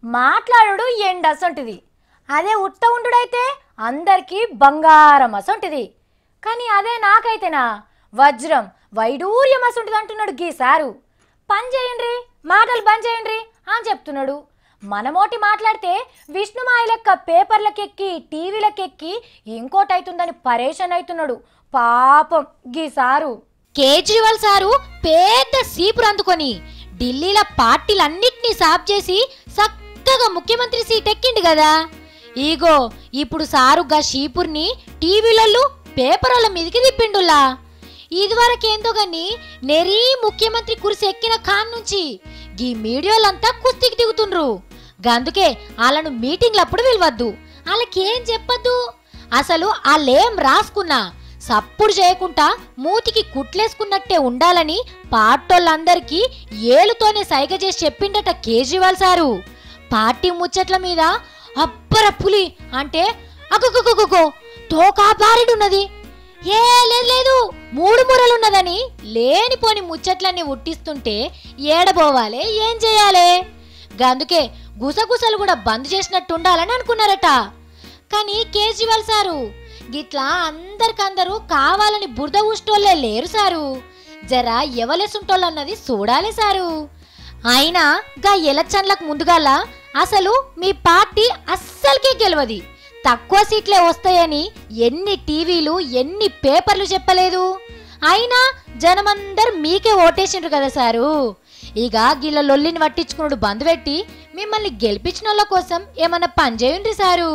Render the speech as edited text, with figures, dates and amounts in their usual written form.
మాట్లాడు ఎండ అసంటిది. అదే ఉత్త ఉండుడైతే అందరికీ బంగారం అసంటిది. కానీ అదే నాకైతేనా వజ్రం వైడూర్యం అసంటిది అంటున్నాడు గీ సారు. పని చేయండి, మాటలు బంద్ చేయండి అని చెప్తున్నాడు. మనమోటి మాట్లాడితే విష్ణుమాయ లెక్క పేపర్లకెక్కి టీవీలకెక్కి ఇంకోటి అవుతుందని పరేషాన్ అవుతున్నాడు పాపం గీ సారు. కేజ్రీవాల్ సారు పెద్ద సీపురు అందుకొని ఢిల్లీలో పార్టీలన్నిటినీ సాఫ్ చేసి చక్కగా ముఖ్యమంత్రి సీట్ ఎక్కిండు కదా. ఈగో ఇప్పుడు సారుగా షీపూర్ని టీవీలలో పేపర్ల మీదకి తిప్పిండులా. ఇదివరకేందో గాని నెరీ ముఖ్యమంత్రి కుర్చీ ఎక్కిన ఖాన్ నుంచి గీ మీడియాలంతా కుస్తీకి దిగుతుండ్రు. గందుకే వాళ్ళను మీటింగ్లప్పుడు పిలవద్దు, వాళ్ళకేం చెప్పద్దు. అసలు వాళ్ళేం రాసుకున్నా సప్పుడు చేయకుండా మూతికి కుట్లేసుకున్నట్టే ఉండాలని పార్టోళ్ళందరికీ ఏలుతోనే సైగ చేసి చెప్పిండట కేజ్రీవాల్ సారు. పార్టీ ముచ్చట్ల మీద అబ్బర పులి అంటే అగొగొగొగో తోకా బారిడున్నది, ఏ లేదు మూడు మూరలున్నదని లేనిపోని ముచ్చట్లన్నీ ఉట్టిస్తుంటే ఏడబోవాలే, ఏం చేయాలే? గందుకే గుసగుసలు కూడా బంద్ చేసినట్టు ఉండాలని అనుకున్నారట. కానీ కేజ్రీవాల్ సారు గిట్లా అందరికందరూ కావాలని బురద ఊష్టోళ్లే లేరు సారు. జరా ఎవలేసుంటోళ్ళన్నది చూడాలి సారు. అయినా గా ఎలక్షన్లకు ముందుగాల అసలు మీ పార్టీ అస్సలకే గెలవది, తక్కువ సీట్లే వస్తాయని ఎన్ని టీవీలు ఎన్ని పేపర్లు చెప్పలేదు. అయినా జనమందరు మీకే ఓటేసిండ్రు కదా సారు. ఇక గిల్ల లొల్లిని పట్టించుకున్నాడు బంద్ పెట్టి మిమ్మల్ని గెలిపించిన వాళ్ళ కోసం ఏమన్నా పని చేయండి సారు.